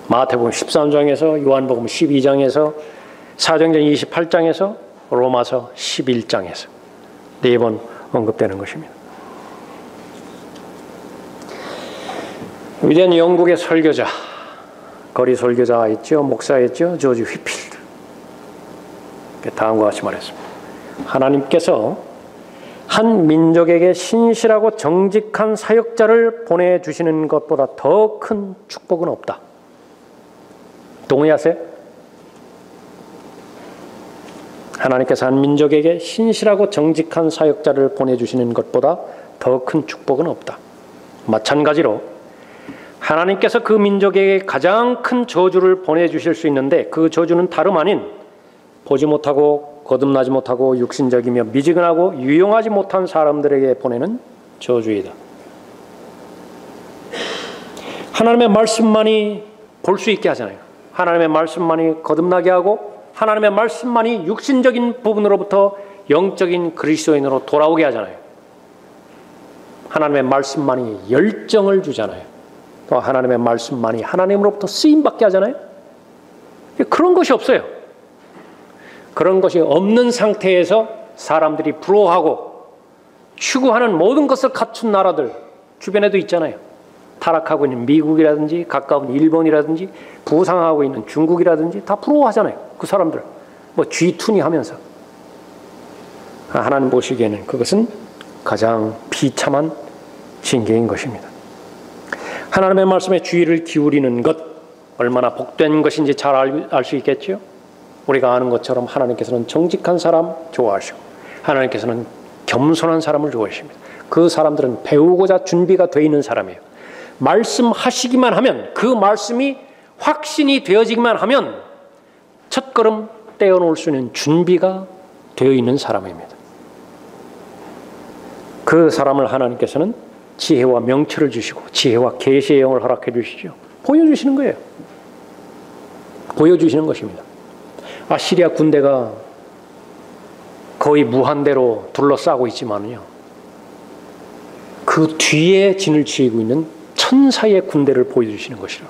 마태복음 13장에서, 요한복음 12장에서, 사도행전 28장에서, 로마서 11장에서 4번 언급되는 것입니다. 위대한 영국의 설교자, 거리 설교자 있죠, 목사였죠, 조지 휘필드. 다음과 같이 말했습니다. 하나님께서 한 민족에게 신실하고 정직한 사역자를 보내주시는 것보다 더 큰 축복은 없다. 동의하세요? 하나님께서 한 민족에게 신실하고 정직한 사역자를 보내주시는 것보다 더 큰 축복은 없다. 마찬가지로 하나님께서 그 민족에게 가장 큰 저주를 보내주실 수 있는데 그 저주는 다름 아닌 보지 못하고 거듭나지 못하고 육신적이며 미지근하고 유용하지 못한 사람들에게 보내는 저주이다. 하나님의 말씀만이 볼 수 있게 하잖아요. 하나님의 말씀만이 거듭나게 하고 하나님의 말씀만이 육신적인 부분으로부터 영적인 그리스도인으로 돌아오게 하잖아요. 하나님의 말씀만이 열정을 주잖아요. 또 하나님의 말씀만이 하나님으로부터 쓰임받게 하잖아요. 그런 것이 없어요. 그런 것이 없는 상태에서 사람들이 부러워하고 추구하는 모든 것을 갖춘 나라들 주변에도 있잖아요. 타락하고 있는 미국이라든지 가까운 일본이라든지 부상하고 있는 중국이라든지 다 부러워하잖아요. 그 사람들 뭐 쥐투니 하면서. 하나님 보시기에는 그것은 가장 비참한 징계인 것입니다. 하나님의 말씀에 주의를 기울이는 것 얼마나 복된 것인지 잘 알 수 있겠죠. 우리가 아는 것처럼 하나님께서는 정직한 사람 좋아하시고 하나님께서는 겸손한 사람을 좋아하십니다. 그 사람들은 배우고자 준비가 되어 있는 사람이에요. 말씀하시기만 하면 그 말씀이 확신이 되어지기만 하면 첫걸음 떼어놓을 수 있는 준비가 되어 있는 사람입니다. 그 사람을 하나님께서는 지혜와 명철을 주시고 지혜와 계시의 영을 허락해 주시죠. 보여주시는 거예요. 보여주시는 것입니다. 아시리아 군대가 거의 무한대로 둘러싸고 있지만요. 그 뒤에 진을 치고 있는 천사의 군대를 보여주시는 것이라.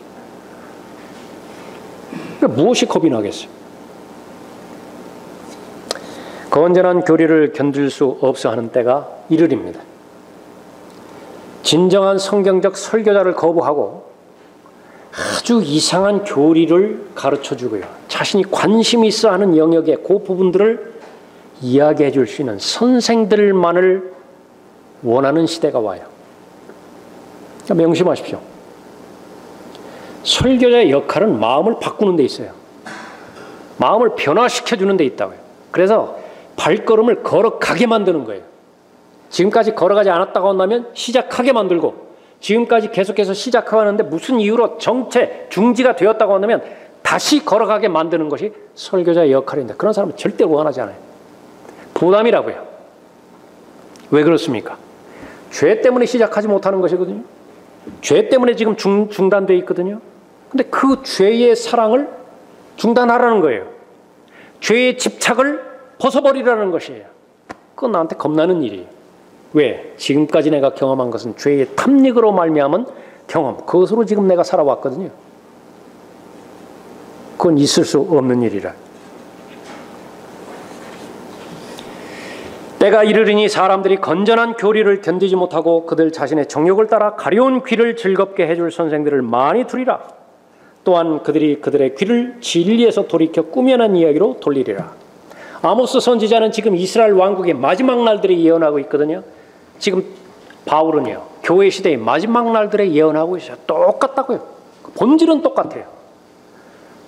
그러니까 무엇이 겁이 나겠어요? 건전한 교리를 견딜 수 없어 하는 때가 이르립니다. 진정한 성경적 설교자를 거부하고 아주 이상한 교리를 가르쳐주고요. 자신이 관심이 있어 하는 영역의 그 부분들을 이야기해 줄 수 있는 선생들만을 원하는 시대가 와요. 그러니까 명심하십시오. 설교자의 역할은 마음을 바꾸는 데 있어요. 마음을 변화시켜주는 데 있다고요. 그래서 발걸음을 걸어가게 만드는 거예요. 지금까지 걸어가지 않았다고 한다면 시작하게 만들고 지금까지 계속해서 시작하는데 무슨 이유로 정체, 중지가 되었다고 한다면 다시 걸어가게 만드는 것이 설교자의 역할인데 그런 사람은 절대 원하지 않아요. 부담이라고요. 왜 그렇습니까? 죄 때문에 시작하지 못하는 것이거든요. 죄 때문에 지금 중단되어 있거든요. 근데 그 죄의 사랑을 중단하라는 거예요. 죄의 집착을 벗어버리라는 것이에요. 그건 나한테 겁나는 일이에요. 왜? 지금까지 내가 경험한 것은 죄의 탐닉으로 말미암은 경험. 그것으로 지금 내가 살아왔거든요. 그건 있을 수 없는 일이라. 때가 이르리니 사람들이 건전한 교리를 견디지 못하고 그들 자신의 정욕을 따라 가려운 귀를 즐겁게 해줄 선생들을 많이 두리라. 또한 그들이 그들의 귀를 진리에서 돌이켜 꾸며낸 이야기로 돌리리라. 아모스 선지자는 지금 이스라엘 왕국의 마지막 날들을 예언하고 있거든요. 지금 바울은요, 교회 시대의 마지막 날들에 예언하고 있어요. 똑같다고요. 본질은 똑같아요.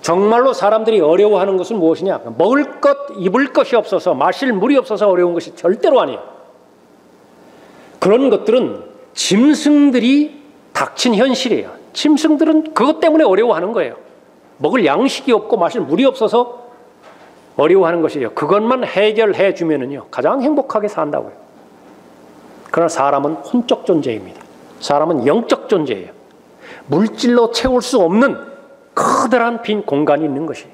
정말로 사람들이 어려워하는 것은 무엇이냐? 먹을 것, 입을 것이 없어서, 마실 물이 없어서 어려운 것이 절대로 아니에요. 그런 것들은 짐승들이 닥친 현실이에요. 짐승들은 그것 때문에 어려워하는 거예요. 먹을 양식이 없고 마실 물이 없어서 어려워하는 것이에요. 그것만 해결해 주면은요, 가장 행복하게 산다고요. 그러나 사람은 혼적 존재입니다. 사람은 영적 존재예요. 물질로 채울 수 없는 커다란 빈 공간이 있는 것이에요.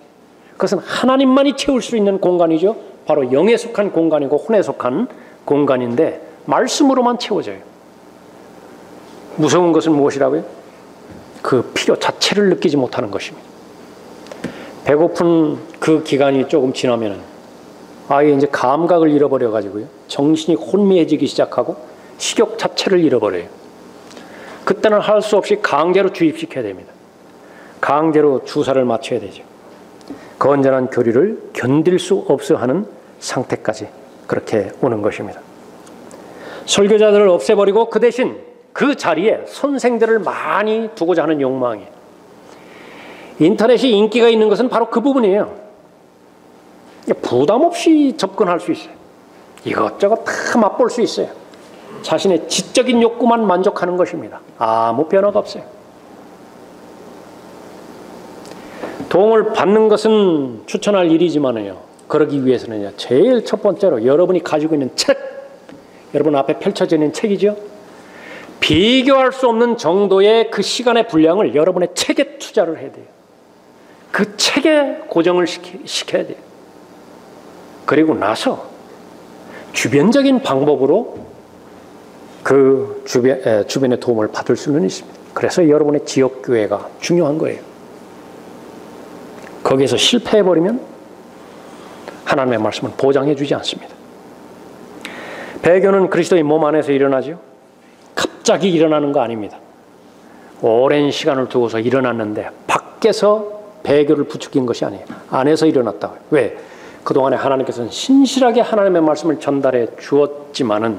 그것은 하나님만이 채울 수 있는 공간이죠. 바로 영에 속한 공간이고 혼에 속한 공간인데 말씀으로만 채워져요. 무서운 것은 무엇이라고요? 그 필요 자체를 느끼지 못하는 것입니다. 배고픈 그 기간이 조금 지나면은 아예 이제 감각을 잃어버려 가지고요, 정신이 혼미해지기 시작하고 식욕 자체를 잃어버려요. 그때는 할 수 없이 강제로 주입시켜야 됩니다. 강제로 주사를 맞춰야 되죠. 건전한 교리를 견딜 수 없어 하는 상태까지 그렇게 오는 것입니다. 설교자들을 없애버리고 그 대신 그 자리에 선생들을 많이 두고자 하는 욕망이에요. 인터넷이 인기가 있는 것은 바로 그 부분이에요. 부담 없이 접근할 수 있어요. 이것저것 다 맛볼 수 있어요. 자신의 지적인 욕구만 만족하는 것입니다. 아무 변화가 없어요. 도움을 받는 것은 추천할 일이지만요, 그러기 위해서는요, 제일 첫 번째로 여러분이 가지고 있는 책, 여러분 앞에 펼쳐져 있는 책이죠. 비교할 수 없는 정도의 그 시간의 분량을 여러분의 책에 투자를 해야 돼요. 그 책에 고정을 시켜야 돼요. 그리고 나서 주변적인 방법으로 그 주변의 도움을 받을 수는 있습니다. 그래서 여러분의 지역교회가 중요한 거예요. 거기에서 실패해버리면 하나님의 말씀은 보장해 주지 않습니다. 배교는 그리스도의 몸 안에서 일어나죠. 갑자기 일어나는 거 아닙니다. 오랜 시간을 두고서 일어났는데 밖에서 배교를 부추긴 것이 아니에요. 안에서 일어났다고요. 왜? 그동안에 하나님께서는 신실하게 하나님의 말씀을 전달해 주었지만은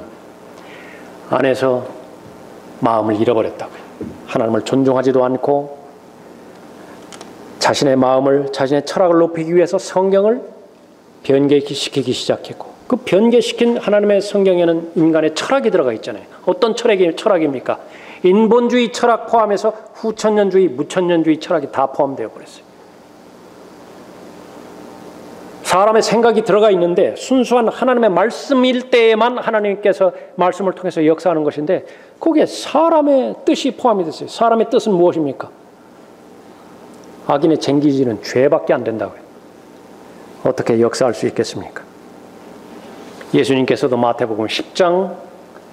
안에서 마음을 잃어버렸다고요. 하나님을 존중하지도 않고 자신의 마음을, 자신의 철학을 높이기 위해서 성경을 변개시키기 시작했고, 그 변개시킨 하나님의 성경에는 인간의 철학이 들어가 있잖아요. 어떤 철학입니까? 인본주의 철학 포함해서 후천년주의, 무천년주의 철학이 다 포함되어 버렸어요. 사람의 생각이 들어가 있는데 순수한 하나님의 말씀일 때에만 하나님께서 말씀을 통해서 역사하는 것인데 거기에 사람의 뜻이 포함이 됐어요. 사람의 뜻은 무엇입니까? 악인의 쟁기질은 죄밖에 안 된다고요. 어떻게 역사할 수 있겠습니까? 예수님께서도 마태복음 10장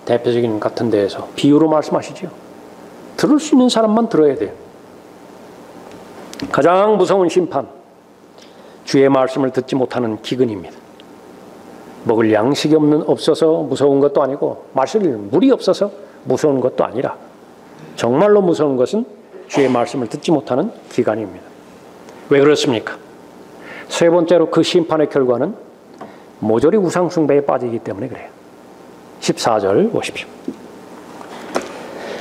대표적인 같은 데에서 비유로 말씀하시죠. 들을 수 있는 사람만 들어야 돼요. 가장 무서운 심판, 주의 말씀을 듣지 못하는 기근입니다. 먹을 양식이 없어서 무서운 것도 아니고 마실 물이 없어서 무서운 것도 아니라 정말로 무서운 것은 주의 말씀을 듣지 못하는 기간입니다. 왜 그렇습니까? 세 번째로 그 심판의 결과는 모조리 우상 숭배에 빠지기 때문에 그래요. 14절 보십시오.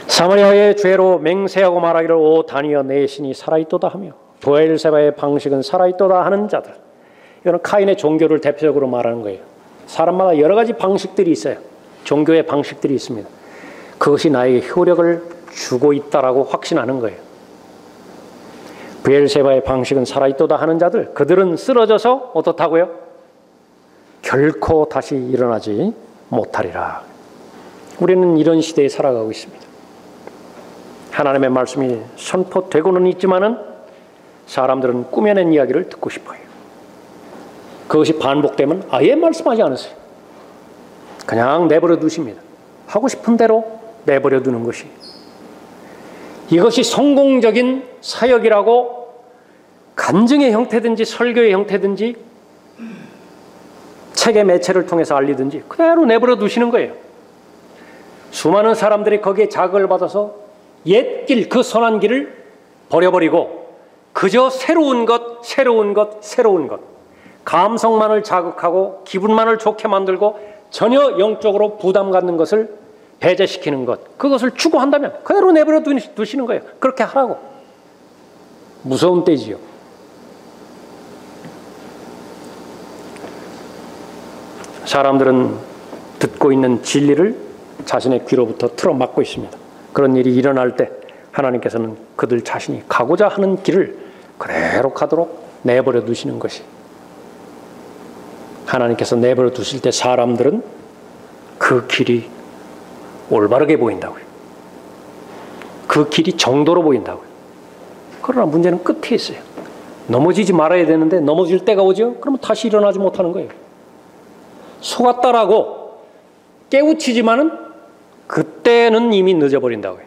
사마리아의 죄로 맹세하고 말하기를 오 다니여 내 신이 살아있도다 하며 브엘세바의 방식은 살아있도다 하는 자들. 이거는 카인의 종교를 대표적으로 말하는 거예요. 사람마다 여러 가지 방식들이 있어요. 종교의 방식들이 있습니다. 그것이 나에게 효력을 주고 있다라고 확신하는 거예요. 브엘세바의 방식은 살아있도다 하는 자들, 그들은 쓰러져서 어떻다고요? 결코 다시 일어나지 못하리라. 우리는 이런 시대에 살아가고 있습니다. 하나님의 말씀이 선포되고는 있지만은 사람들은 꾸며낸 이야기를 듣고 싶어요. 그것이 반복되면 아예 말씀하지 않으세요. 그냥 내버려 두십니다. 하고 싶은 대로 내버려 두는 것이, 이것이 성공적인 사역이라고 간증의 형태든지 설교의 형태든지 책의 매체를 통해서 알리든지 그대로 내버려 두시는 거예요. 수많은 사람들이 거기에 자극을 받아서 옛길, 그 선한 길을 버려버리고 그저 새로운 것, 새로운 것, 새로운 것. 감성만을 자극하고 기분만을 좋게 만들고 전혀 영적으로 부담 갖는 것을 배제시키는 것. 그것을 추구한다면 그대로 내버려 두시는 거예요. 그렇게 하라고. 무서운 때지요. 사람들은 듣고 있는 진리를 자신의 귀로부터 틀어막고 있습니다. 그런 일이 일어날 때 하나님께서는 그들 자신이 가고자 하는 길을 그대로 가도록 내버려 두시는 것이, 하나님께서 내버려 두실 때 사람들은 그 길이 올바르게 보인다고요. 그 길이 정도로 보인다고요. 그러나 문제는 끝에 있어요. 넘어지지 말아야 되는데 넘어질 때가 오죠. 그러면 다시 일어나지 못하는 거예요. 속았다라고 깨우치지만은 그때는 이미 늦어버린다고요.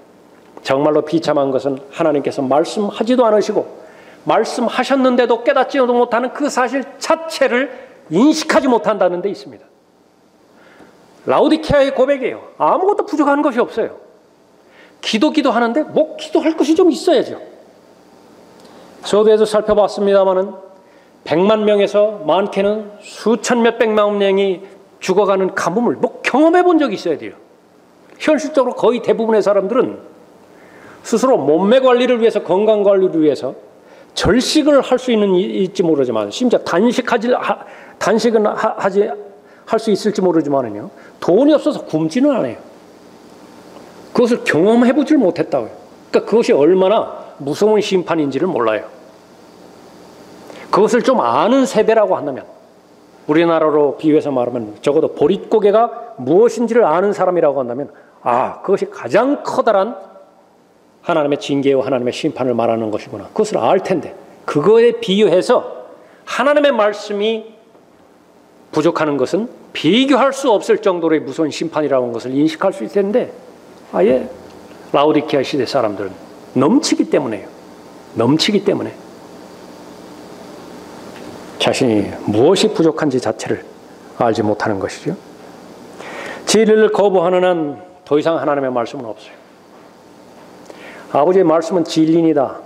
정말로 비참한 것은 하나님께서 말씀하지도 않으시고 말씀하셨는데도 깨닫지도 못하는 그 사실 자체를 인식하지 못한다는 데 있습니다. 라오디케아의 고백이에요. 아무것도 부족한 것이 없어요. 기도하는데 뭐 기도할 것이 좀 있어야죠. 서두에도 살펴봤습니다마는 100만 명에서 많게는 수천 몇백만 명이 죽어가는 가뭄을 뭐 경험해 본 적이 있어야 돼요. 현실적으로 거의 대부분의 사람들은 스스로 몸매 관리를 위해서, 건강 관리를 위해서 절식을 할 수 있지 모르지만, 심지어 단식은 할 수 있을지 모르지만은요, 돈이 없어서 굶지는 않아요. 그것을 경험해 보질 못했다고요. 그러니까 그것이 얼마나 무서운 심판인지를 몰라요. 그것을 좀 아는 세대라고 한다면, 우리나라로 비유해서 말하면 적어도 보릿고개가 무엇인지를 아는 사람이라고 한다면, 아, 그것이 가장 커다란 하나님의 징계와 하나님의 심판을 말하는 것이구나. 그것을 알 텐데, 그거에 비유해서 하나님의 말씀이 부족하는 것은 비교할 수 없을 정도로의 무서운 심판이라고 하는 것을 인식할 수 있을 텐데, 아예 라오디케아 시대 사람들은 넘치기 때문에요. 넘치기 때문에 자신이 무엇이 부족한지 자체를 알지 못하는 것이죠. 진리를 거부하는 한 더 이상 하나님의 말씀은 없어요. 아버지의 말씀은 진리니다.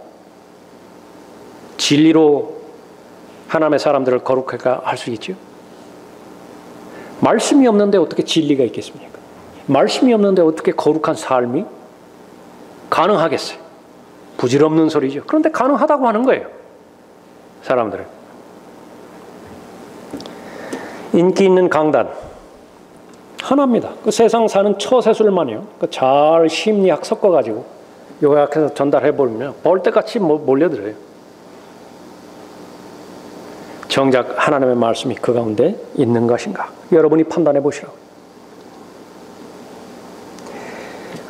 진리로 하나님의 사람들을 거룩하게 할 수 있죠. 말씀이 없는데 어떻게 진리가 있겠습니까? 말씀이 없는데 어떻게 거룩한 삶이 가능하겠어요? 부질없는 소리죠. 그런데 가능하다고 하는 거예요. 사람들은. 인기 있는 강단 하나입니다. 그 세상 사는 처세술만요. 잘 심리학 섞어가지고 요약해서 전달해버리면 벌떼같이 몰려들어요. 정작 하나님의 말씀이 그 가운데 있는 것인가? 여러분이 판단해 보시라고.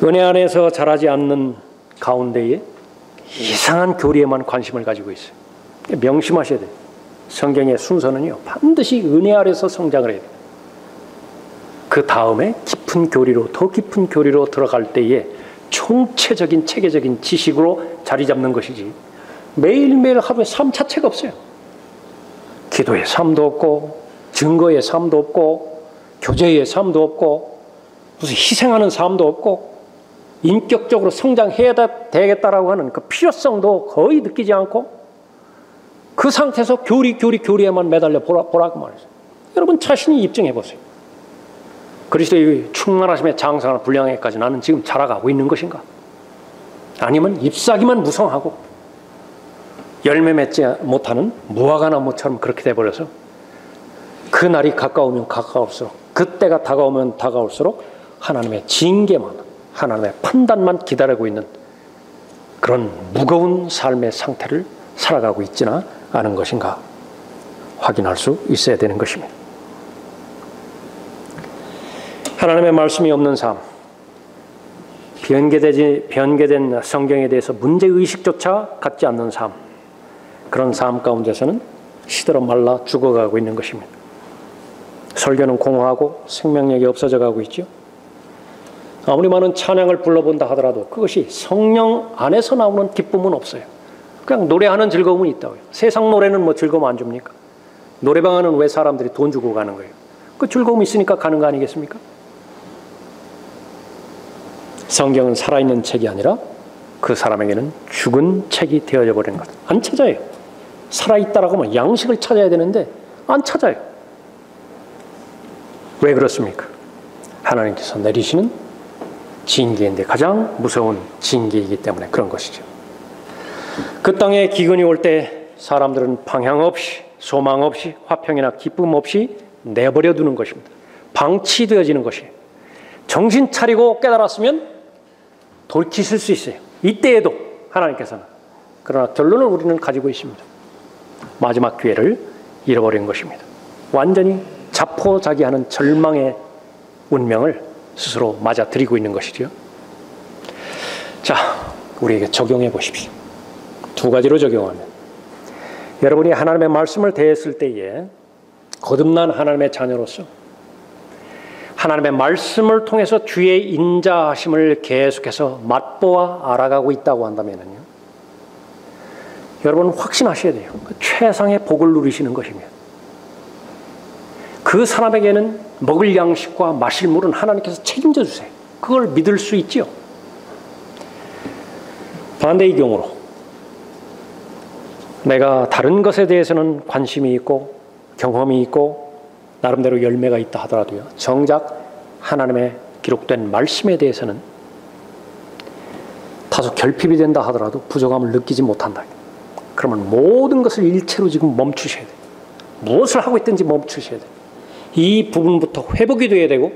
은혜 안에서 자라지 않는 가운데에 이상한 교리에만 관심을 가지고 있어요. 명심하셔야 돼요. 성경의 순서는요, 반드시 은혜 아래서 성장을 해야 돼요. 그 다음에 깊은 교리로, 더 깊은 교리로 들어갈 때에 총체적인 체계적인 지식으로 자리 잡는 것이지, 매일매일 하루에 삶 자체가 없어요. 기도의 삶도 없고, 증거의 삶도 없고, 교제의 삶도 없고, 무슨 희생하는 삶도 없고, 인격적으로 성장해야 되겠다라고 하는 그 필요성도 거의 느끼지 않고, 그 상태에서 교리에만 매달려 보라고 말이죠. 여러분 자신이 입증해 보세요. 그리스도의 충만하심의 장성한 분량에까지 나는 지금 자라가고 있는 것인가? 아니면 잎사귀만 무성하고 열매 맺지 못하는 무화과나무처럼 그렇게 돼버려서 그 날이 가까우면 가까울수록, 그때가 다가오면 다가올수록 하나님의 징계만, 하나님의 판단만 기다리고 있는 그런 무거운 삶의 상태를 살아가고 있지는 않은 것인가 확인할 수 있어야 되는 것입니다. 하나님의 말씀이 없는 삶, 변개된 성경에 대해서 문제의식조차 갖지 않는 삶, 그런 삶 가운데서는 시들어 말라 죽어가고 있는 것입니다. 설교는 공허하고 생명력이 없어져 가고 있죠. 아무리 많은 찬양을 불러본다 하더라도 그것이 성령 안에서 나오는 기쁨은 없어요. 그냥 노래하는 즐거움은 있다고요. 세상 노래는 뭐 즐거움 안 줍니까? 노래방에는 왜 사람들이 돈 주고 가는 거예요? 그 즐거움이 있으니까 가는 거 아니겠습니까? 성경은 살아있는 책이 아니라 그 사람에게는 죽은 책이 되어져 버리는 것. 안 찾아요. 살아있다라고 하면 양식을 찾아야 되는데 안 찾아요. 왜 그렇습니까? 하나님께서 내리시는 징계인데 가장 무서운 징계이기 때문에 그런 것이죠. 그 땅에 기근이 올 때 사람들은 방향 없이 소망 없이 화평이나 기쁨 없이 내버려 두는 것입니다. 방치되어지는 것이에요. 정신 차리고 깨달았으면 돌이킬 수 있어요. 이때에도 하나님께서는. 그러나 결론을 우리는 가지고 있습니다. 마지막 기회를 잃어버린 것입니다. 완전히 자포자기하는 절망의 운명을 스스로 맞아들이고 있는 것이죠. 자, 우리에게 적용해 보십시오. 두 가지로 적용하면 여러분이 하나님의 말씀을 대했을 때에 거듭난 하나님의 자녀로서 하나님의 말씀을 통해서 주의 인자하심을 계속해서 맛보아 알아가고 있다고 한다면요, 여러분 확신하셔야 돼요. 최상의 복을 누리시는 것이며 그 사람에게는 먹을 양식과 마실 물은 하나님께서 책임져 주세요. 그걸 믿을 수 있지요. 반대의 경우로 내가 다른 것에 대해서는 관심이 있고 경험이 있고 나름대로 열매가 있다 하더라도요, 정작 하나님의 기록된 말씀에 대해서는 다소 결핍이 된다 하더라도 부족함을 느끼지 못한다. 그러면 모든 것을 일체로 지금 멈추셔야 돼요. 무엇을 하고 있든지 멈추셔야 돼요. 이 부분부터 회복이 되어야 되고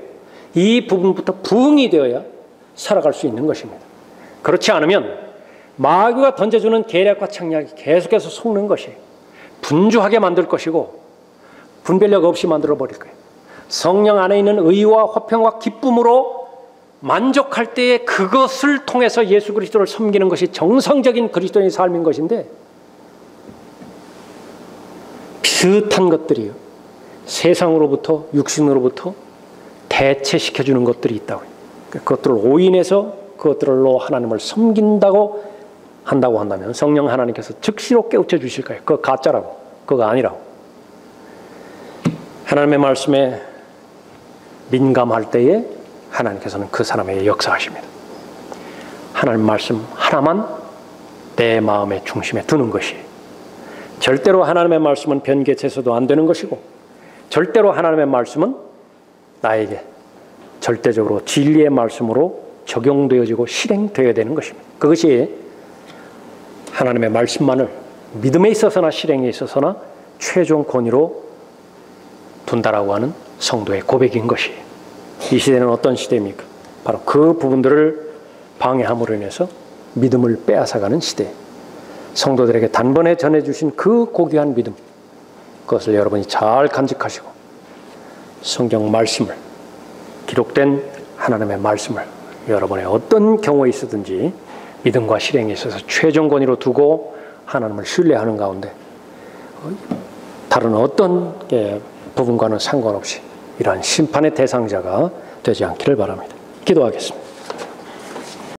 이 부분부터 부흥이 되어야 살아갈 수 있는 것입니다. 그렇지 않으면 마귀가 던져주는 계략과 창략이 계속해서 속는 것이 분주하게 만들 것이고 분별력 없이 만들어버릴 거예요. 성령 안에 있는 의와 화평과 기쁨으로 만족할 때에 그것을 통해서 예수 그리스도를 섬기는 것이 정상적인 그리스도인의 삶인 것인데, 비슷한 것들이요, 세상으로부터 육신으로부터 대체시켜주는 것들이 있다고요. 그것들을 오인해서 그것들로 하나님을 섬긴다고 한다고 한다면 성령 하나님께서 즉시로 깨우쳐 주실 거예요. 그거 가짜라고, 그거 아니라고. 하나님의 말씀에 민감할 때에 하나님께서는 그 사람에게 역사하십니다. 하나님 말씀 하나만 내 마음의 중심에 두는 것이에요. 절대로 하나님의 말씀은 변개체서도 안 되는 것이고 절대로 하나님의 말씀은 나에게 절대적으로 진리의 말씀으로 적용되어지고 실행되어야 되는 것입니다. 그것이 하나님의 말씀만을 믿음에 있어서나 실행에 있어서나 최종 권위로 둔다라고 하는 성도의 고백인 것이에요. 이 시대는 어떤 시대입니까? 바로 그 부분들을 방해함으로 인해서 믿음을 빼앗아가는 시대. 성도들에게 단번에 전해주신 그 고귀한 믿음, 그것을 여러분이 잘 간직하시고 성경 말씀을, 기록된 하나님의 말씀을 여러분의 어떤 경우에 있었든지 믿음과 실행에 있어서 최종 권위로 두고 하나님을 신뢰하는 가운데 다른 어떤 부분과는 상관없이 이러한 심판의 대상자가 되지 않기를 바랍니다. 기도하겠습니다.